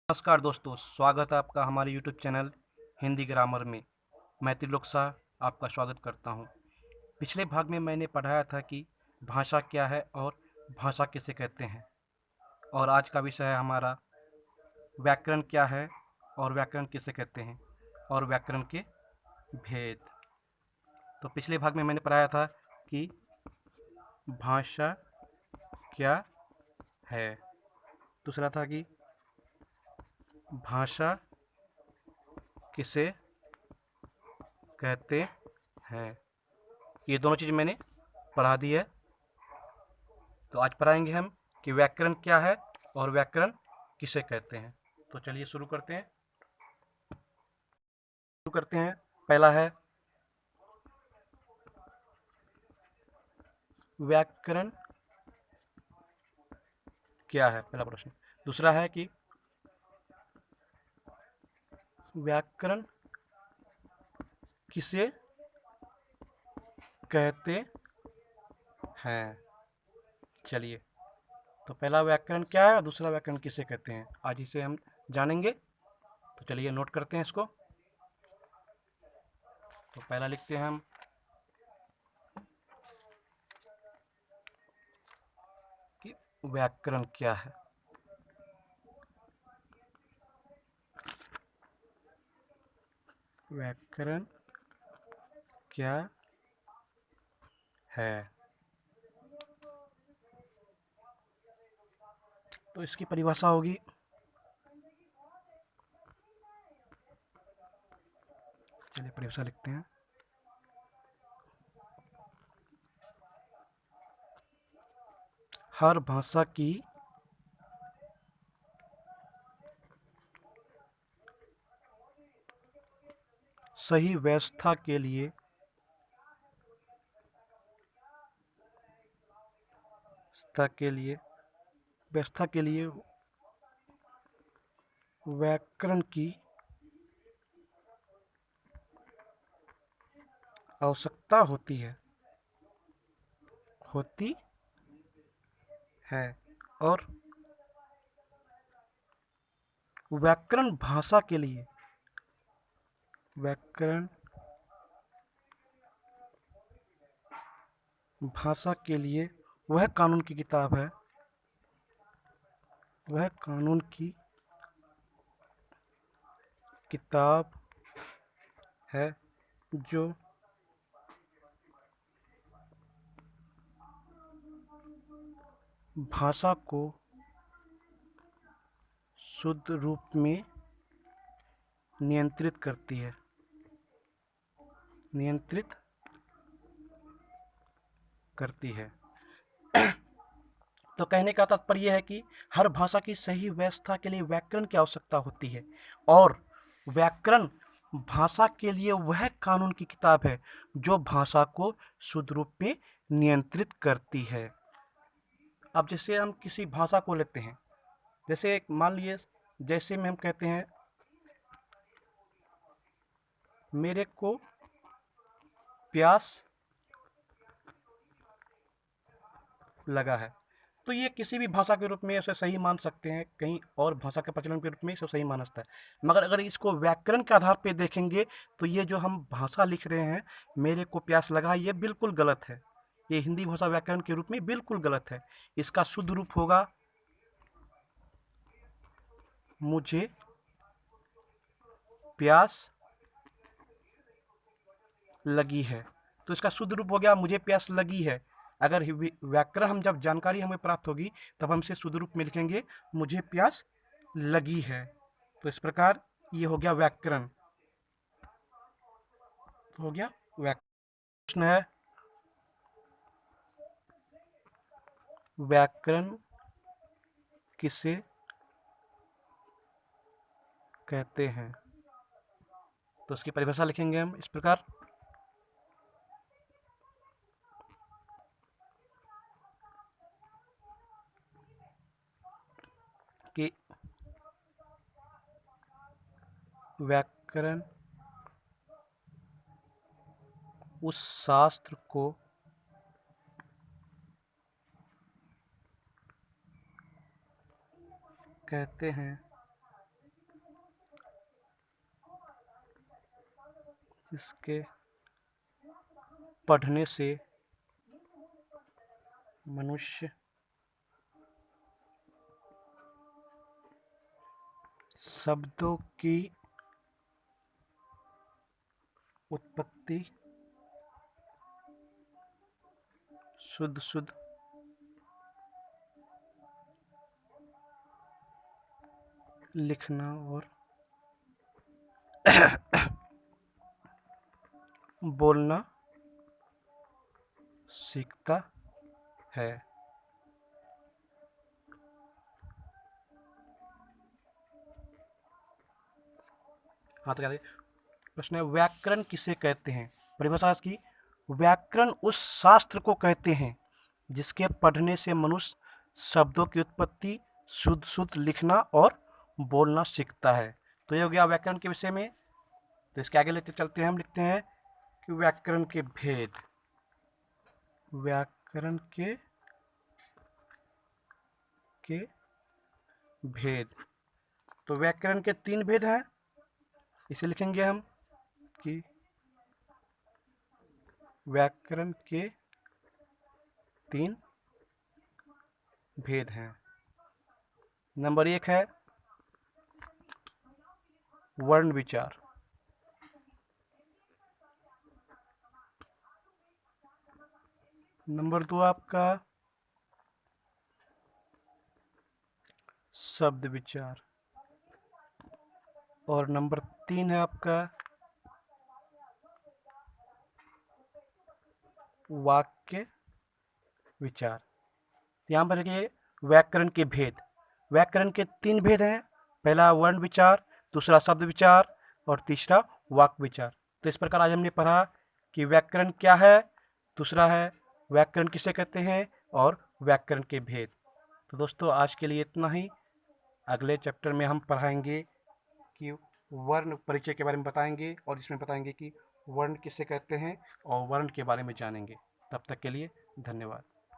नमस्कार दोस्तों, स्वागत है आपका हमारे यूट्यूब चैनल हिंदी ग्रामर में। मैं त्रिलोक शाह आपका स्वागत करता हूं। पिछले भाग में मैंने पढ़ाया था कि भाषा क्या है और भाषा किसे कहते हैं, और आज का विषय है हमारा व्याकरण क्या है और व्याकरण किसे कहते हैं और व्याकरण के भेद। तो पिछले भाग में मैंने पढ़ाया था कि भाषा क्या है, दूसरा था कि भाषा किसे कहते हैं। ये दोनों चीज़ मैंने पढ़ा दी है। तो आज पढ़ाएंगे हम कि व्याकरण क्या है और व्याकरण किसे कहते हैं। तो चलिए शुरू करते हैं। पहला है व्याकरण क्या है, पहला प्रश्न। दूसरा है कि व्याकरण किसे कहते हैं। चलिए, तो पहला व्याकरण क्या है और दूसरा व्याकरण किसे कहते हैं, आज इसे हम जानेंगे। तो चलिए नोट करते हैं इसको। तो पहला लिखते हैं हम कि व्याकरण क्या है। व्याकरण क्या है, तो इसकी परिभाषा होगी, चलिए परिभाषा लिखते हैं। हर भाषा की सही व्यवस्था के लिए व्याकरण की आवश्यकता होती है। और व्याकरण भाषा के लिए वह कानून की किताब है जो भाषा को शुद्ध रूप में नियंत्रित करती है। तो कहने का तात्पर्य है कि हर भाषा की सही व्यवस्था के लिए व्याकरण की आवश्यकता होती है, और व्याकरण भाषा के लिए वह कानून की किताब है जो भाषा को शुद्ध रूप में नियंत्रित करती है। अब जैसे हम किसी भाषा को लेते हैं, जैसे मान लीजिए, जैसे में हम कहते हैं मेरे को प्यास लगा है, तो ये किसी भी भाषा के रूप में इसे सही मान सकते हैं, कहीं और भाषा के प्रचलन के रूप में इसे सही माना जाता है। मगर अगर इसको व्याकरण के आधार पर देखेंगे तो ये जो हम भाषा लिख रहे हैं, मेरे को प्यास लगा, ये बिल्कुल गलत है। ये हिंदी भाषा व्याकरण के रूप में बिल्कुल गलत है। इसका शुद्ध रूप होगा मुझे प्यास लगी है। तो इसका शुद्ध रूप हो गया मुझे प्यास लगी है। अगर व्याकरण हम जब जानकारी हमें प्राप्त होगी तब हम इसे शुद्ध रूप में लिखेंगे मुझे प्यास लगी है। तो इस प्रकार ये हो गया व्याकरण। तो हो गया व्याकरण। प्रश्न है व्याकरण किसे कहते हैं। तो उसकी परिभाषा लिखेंगे हम इस प्रकार कि व्याकरण उस शास्त्र को कहते हैं जिसके पढ़ने से मनुष्य शब्दों की उत्पत्ति शुद्ध लिखना और बोलना सीखता है। हाँ, तो प्रश्न है, व्याकरण किसे कहते हैं? परिभाषा की, व्याकरण उस शास्त्र को कहते हैं जिसके पढ़ने से मनुष्य शब्दों की उत्पत्ति शुद्ध लिखना और बोलना सीखता है। तो ये हो गया व्याकरण के विषय में। तो इसके आगे लेते चलते हैं, हम लिखते हैं कि व्याकरण के भेद। व्याकरण के भेद। तो व्याकरण के 3 भेद हैं। इसे लिखेंगे हम कि व्याकरण के 3 भेद हैं। नंबर 1 है वर्ण विचार। नंबर 2 आपका शब्द विचार। और नंबर 3 है आपका वाक्य विचार। यहाँ पर देखिए व्याकरण के भेद। व्याकरण के 3 भेद हैं। पहला वर्ण विचार, दूसरा शब्द विचार और तीसरा वाक्य विचार। तो इस प्रकार आज हमने पढ़ा कि व्याकरण क्या है, दूसरा है व्याकरण किसे कहते हैं और व्याकरण के भेद। तो दोस्तों आज के लिए इतना ही। अगले चैप्टर में हम पढ़ाएंगे कि वर्ण परिचय के बारे में बताएंगे और इसमें बताएंगे कि वर्ण किसे कहते हैं और वर्ण के बारे में जानेंगे। तब तक के लिए धन्यवाद।